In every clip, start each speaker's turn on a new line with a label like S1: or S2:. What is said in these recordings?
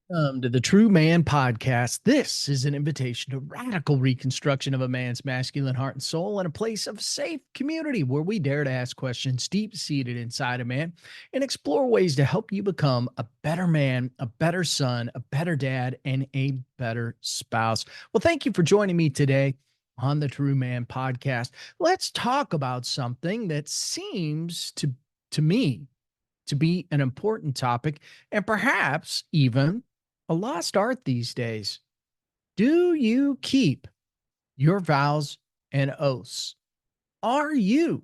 S1: Welcome to the True Man Podcast. This is an invitation to radical reconstruction of a man's masculine heart and soul in a place of safe community where we dare to ask questions deep seated inside a man and explore ways to help you become a better man, a better son, a better dad, and a better spouse. Well, thank you for joining me today on the True Man Podcast. Let's talk about something that seems to me to be an important topic and perhaps even a lost art these days. Do you keep your vows and oaths? Are you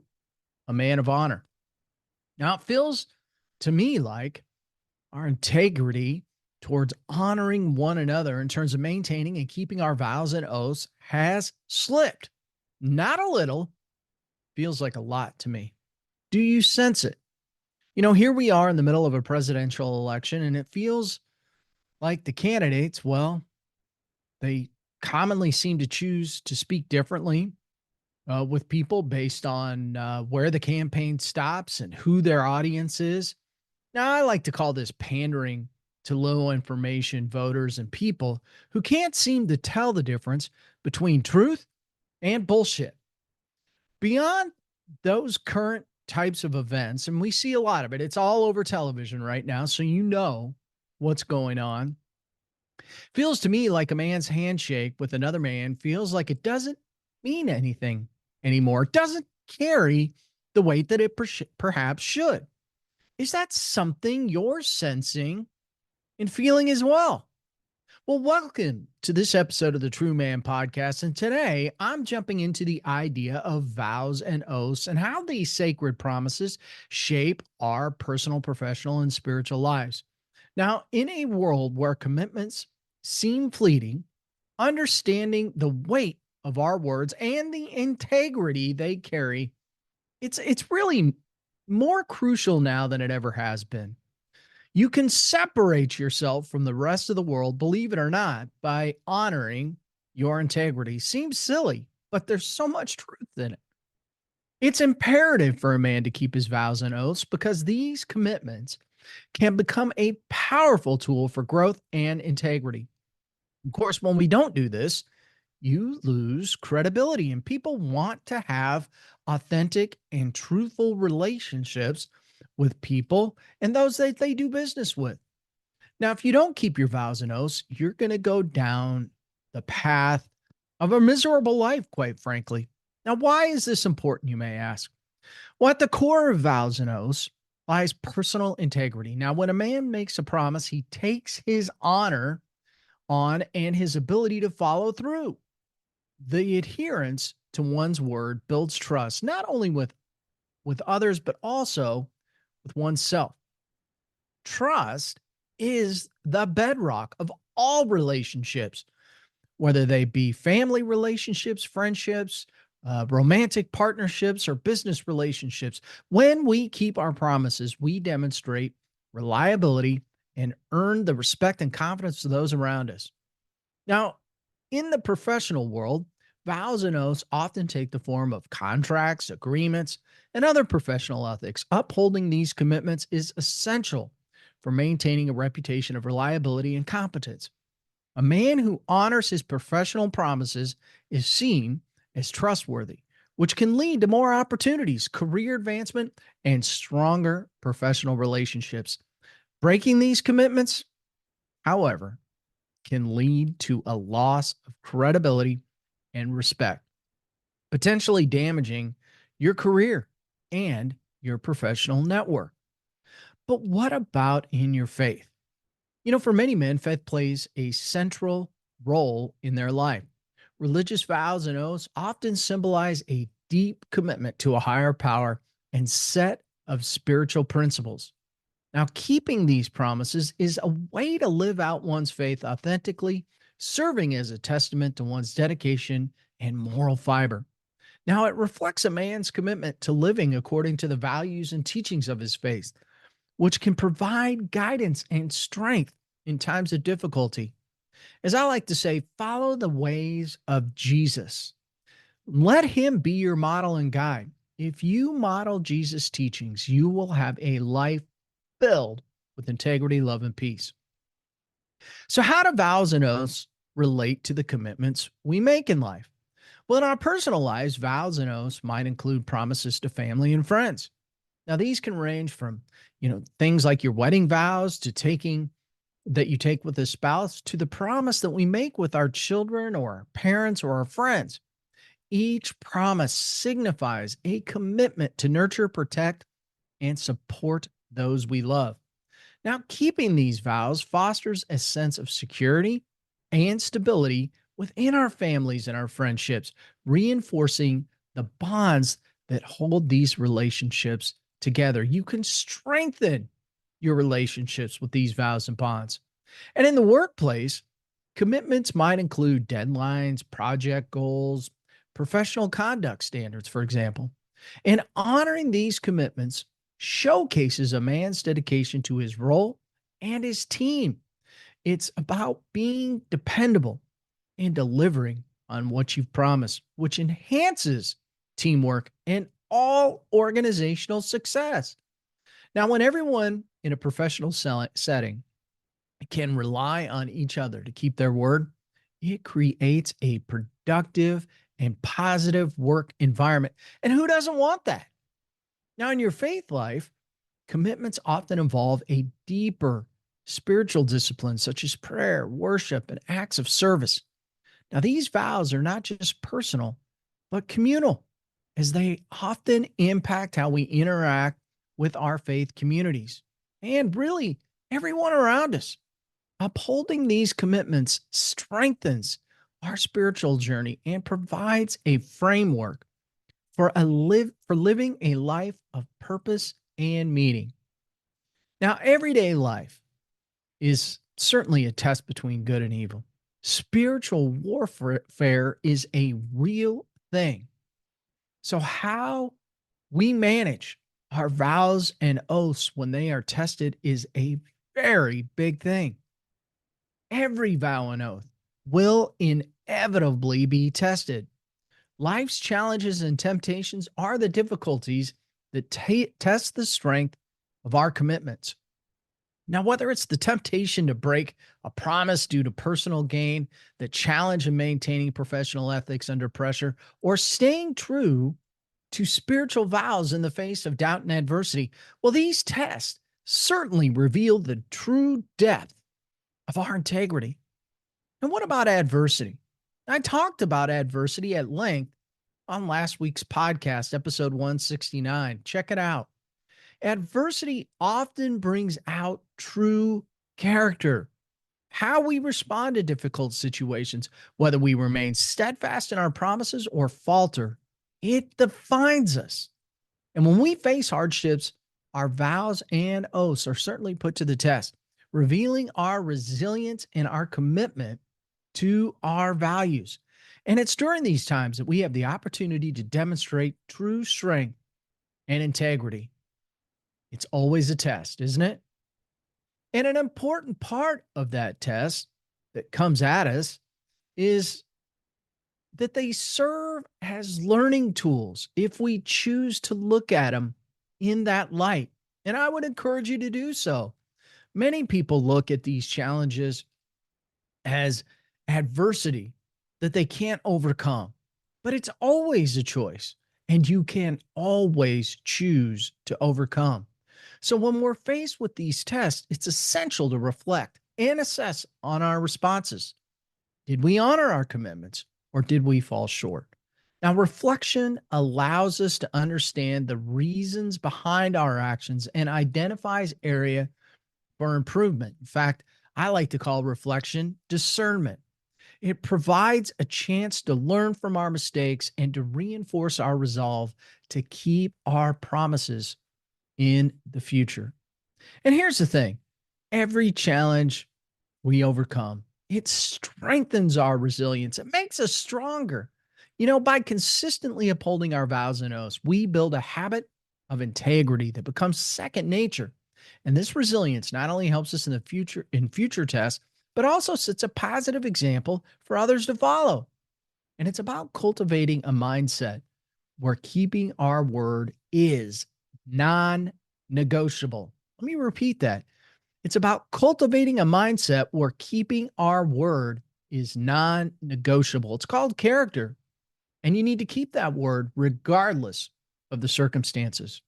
S1: a man of honor? Now, it feels to me like our integrity towards honoring one another in terms of maintaining and keeping our vows and oaths has slipped. Not a little, feels like a lot to me. Do you sense it? Here we are in the middle of a presidential election, and it feels like the candidates, well, they commonly seem to choose to speak differently with people based on where the campaign stops and who their audience is. Now, I like to call this pandering to low information voters and people who can't seem to tell the difference between truth and bullshit. Beyond those current types of events, and we see a lot of it, it's all over television right now, so you know what's going on. Feels to me like a man's handshake with another man feels like it doesn't mean anything anymore. It doesn't carry the weight that it perhaps should. Is that something you're sensing and feeling as well? Well, welcome to this episode of the True Man Podcast. And today I'm jumping into the idea of vows and oaths and how these sacred promises shape our personal, professional, and spiritual lives. Now, in a world where commitments seem fleeting, understanding the weight of our words and the integrity they carry, it's really more crucial now than it ever has been. You can separate yourself from the rest of the world, believe it or not, by honoring your integrity. Seems silly, but there's so much truth in it. It's imperative for a man to keep his vows and oaths because these commitments can become a powerful tool for growth and integrity. Of course, when we don't do this, you lose credibility, and people want to have authentic and truthful relationships with people and those that they do business with. Now, if you don't keep your vows and oaths, you're going to go down the path of a miserable life, quite frankly. Now, why is this important, you may ask? Well, at the core of vows and oaths lies personal integrity. Now, when a man makes a promise, he takes his honor on and his ability to follow through. The adherence to one's word builds trust, not only with others, but also with oneself. Trust is the bedrock of all relationships, whether they be family relationships, friendships, romantic partnerships, or business relationships. When we keep our promises, we demonstrate reliability and earn the respect and confidence of those around us. Now, in the professional world, vows and oaths often take the form of contracts, agreements, and other professional ethics. Upholding these commitments is essential for maintaining a reputation of reliability and competence. A man who honors his professional promises is seen as trustworthy, which can lead to more opportunities, career advancement, and stronger professional relationships. Breaking these commitments, however, can lead to a loss of credibility and respect, potentially damaging your career and your professional network. But what about in your faith? For many men, faith plays a central role in their life. Religious vows and oaths often symbolize a deep commitment to a higher power and set of spiritual principles. Now, keeping these promises is a way to live out one's faith authentically, serving as a testament to one's dedication and moral fiber. Now, it reflects a man's commitment to living according to the values and teachings of his faith, which can provide guidance and strength in times of difficulty. As I like to say, follow the ways of Jesus. Let him be your model and guide. If you model Jesus' teachings, you will have a life filled with integrity, love, and peace. So, how do vows and oaths relate to the commitments we make in life? Well, in our personal lives, vows and oaths might include promises to family and friends. Now, these can range from, things like your wedding vows to taking that you take with a spouse to the promise that we make with our children or our parents or our friends. Each promise signifies a commitment to nurture, protect, and support those we love. Now, keeping these vows fosters a sense of security and stability within our families and our friendships, reinforcing the bonds that hold these relationships together. You can strengthen your relationships with these vows and bonds. And in the workplace, commitments might include deadlines, project goals, professional conduct standards, for example. And honoring these commitments showcases a man's dedication to his role and his team. It's about being dependable and delivering on what you've promised, which enhances teamwork and all organizational success. Now, when everyone in a professional setting can rely on each other to keep their word, it creates a productive and positive work environment. And who doesn't want that? Now, in your faith life, commitments often involve a deeper spiritual discipline, such as prayer, worship, and acts of service. Now, these vows are not just personal, but communal, as they often impact how we interact with our faith communities and really everyone around us. Upholding these commitments strengthens our spiritual journey and provides a framework for living a life of purpose and meaning. Now, everyday life is certainly a test between good and evil. Spiritual warfare is a real thing. So, how we manage our vows and oaths when they are tested is a very big thing. Every vow and oath will inevitably be tested. Life's challenges and temptations are the difficulties that test the strength of our commitments. Now, whether it's the temptation to break a promise due to personal gain, the challenge of maintaining professional ethics under pressure, or staying true to spiritual vows in the face of doubt and adversity, well, these tests certainly reveal the true depth of our integrity. And what about adversity? I talked about adversity at length on last week's podcast, episode 169. Check it out. Adversity often brings out true character, how we respond to difficult situations, whether we remain steadfast in our promises or falter. It defines us. And when we face hardships, our vows and oaths are certainly put to the test, revealing our resilience and our commitment to our values. And it's during these times that we have the opportunity to demonstrate true strength and integrity. It's always a test, isn't it? And an important part of that test that comes at us is that they serve as learning tools if we choose to look at them in that light. And I would encourage you to do so. Many people look at these challenges as adversity that they can't overcome, but it's always a choice, and you can always choose to overcome. So when we're faced with these tests, it's essential to reflect and assess on our responses. Did we honor our commitments or did we fall short? Now, reflection allows us to understand the reasons behind our actions and identifies area for improvement. In fact, I like to call reflection discernment. It provides a chance to learn from our mistakes and to reinforce our resolve to keep our promises in the future. And here's the thing, every challenge we overcome, it strengthens our resilience, it makes us stronger. By consistently upholding our vows and oaths, we build a habit of integrity that becomes second nature. And this resilience not only helps us in future tests, but also sets a positive example for others to follow. And it's about cultivating a mindset where keeping our word is non negotiable. Let me repeat that. It's about cultivating a mindset where keeping our word is non negotiable. It's called character, and you need to keep that word regardless of the circumstances.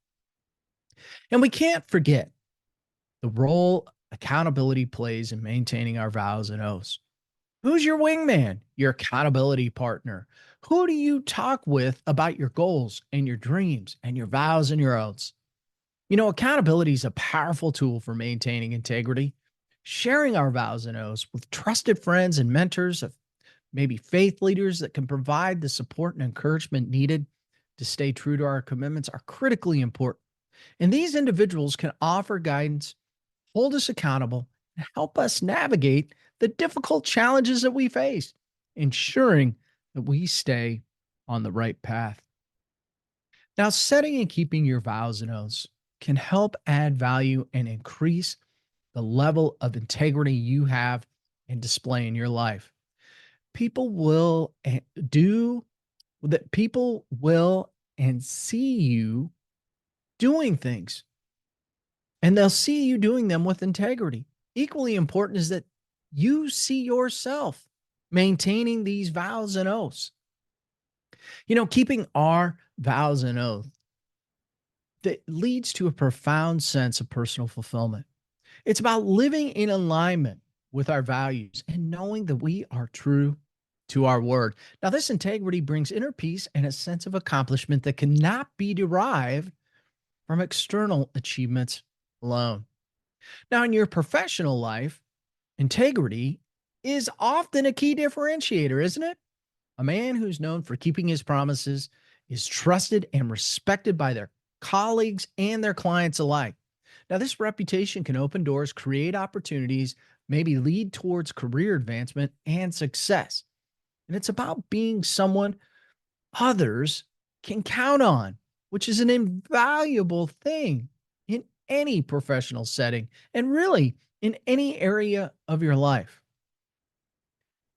S1: And we can't forget the role accountability plays in maintaining our vows and oaths. Who's your wingman, your accountability partner? Who do you talk with about your goals and your dreams and your vows and your oaths? Accountability is a powerful tool for maintaining integrity. Sharing our vows and oaths with trusted friends and mentors, of maybe faith leaders that can provide the support and encouragement needed to stay true to our commitments, are critically important. And these individuals can offer guidance, hold us accountable, and help us navigate the difficult challenges that we face, ensuring that we stay on the right path. Now, setting and keeping your vows and oaths can help add value and increase the level of integrity you have and display in your life. People will do that, people will and see you doing things, and they'll see you doing them with integrity. Equally important is that you see yourself maintaining these vows and oaths. Keeping our vows and oaths that leads to a profound sense of personal fulfillment. It's about living in alignment with our values and knowing that we are true to our word. Now, this integrity brings inner peace and a sense of accomplishment that cannot be derived from external achievements alone. Now, in your professional life, integrity is often a key differentiator, isn't it? A man who's known for keeping his promises is trusted and respected by their colleagues and their clients alike. Now, this reputation can open doors, create opportunities, maybe lead towards career advancement and success. And it's about being someone others can count on, which is an invaluable thing in any professional setting and really in any area of your life.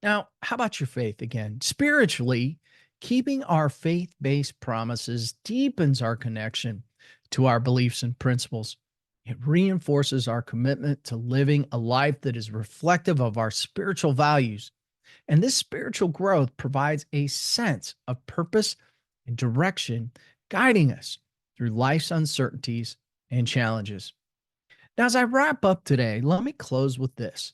S1: Now, how about your faith again? Spiritually, keeping our faith based promises deepens our connection to our beliefs and principles. It reinforces our commitment to living a life that is reflective of our spiritual values. And this spiritual growth provides a sense of purpose and direction, guiding us through life's uncertainties and challenges. Now, as I wrap up today, let me close with this.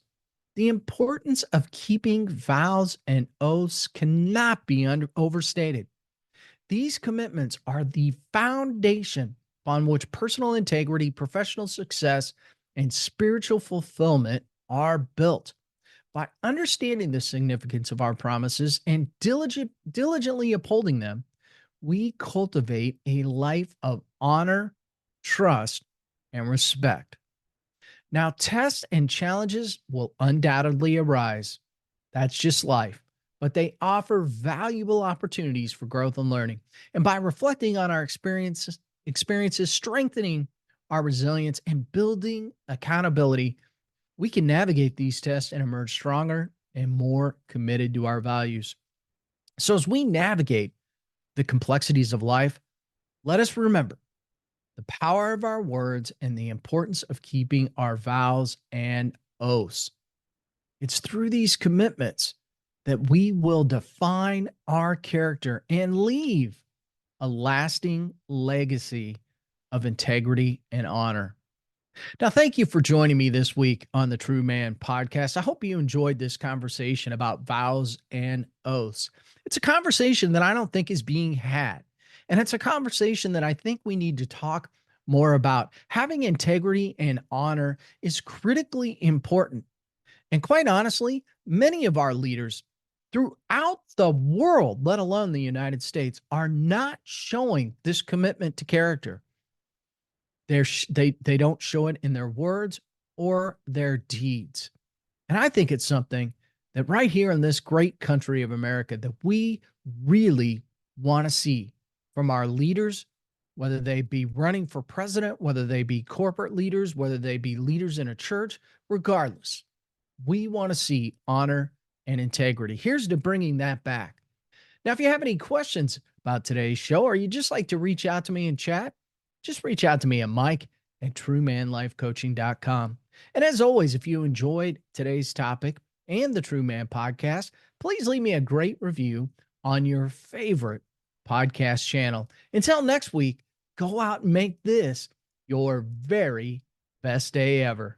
S1: The importance of keeping vows and oaths cannot be overstated. These commitments are the foundation upon which personal integrity, professional success, and spiritual fulfillment are built. By understanding the significance of our promises and diligently upholding them, we cultivate a life of honor, trust, and respect. Now, tests and challenges will undoubtedly arise. That's just life. But they offer valuable opportunities for growth and learning. And by reflecting on our experiences, strengthening our resilience, and building accountability, we can navigate these tests and emerge stronger and more committed to our values. So, as we navigate the complexities of life, let us remember the power of our words and the importance of keeping our vows and oaths. It's through these commitments that we will define our character and leave a lasting legacy of integrity and honor. Now, thank you for joining me this week on the True Man podcast. I hope you enjoyed this conversation about vows and oaths. It's a conversation that I don't think is being had. And it's a conversation that I think we need to talk more about. Having integrity and honor is critically important. And quite honestly, many of our leaders throughout the world, let alone the United States, are not showing this commitment to character. They don't show it in their words or their deeds. And I think it's something that right here in this great country of America that we really want to see from our leaders, whether they be running for president, whether they be corporate leaders, whether they be leaders in a church, regardless. We want to see honor and integrity. Here's to bringing that back. Now, if you have any questions about today's show, or you just like to reach out to me and chat, just reach out to me at Mike at truemanlifecoaching.com. And as always, if you enjoyed today's topic and the True Man podcast, please leave me a great review on your favorite podcast channel. Until next week, go out and make this your very best day ever.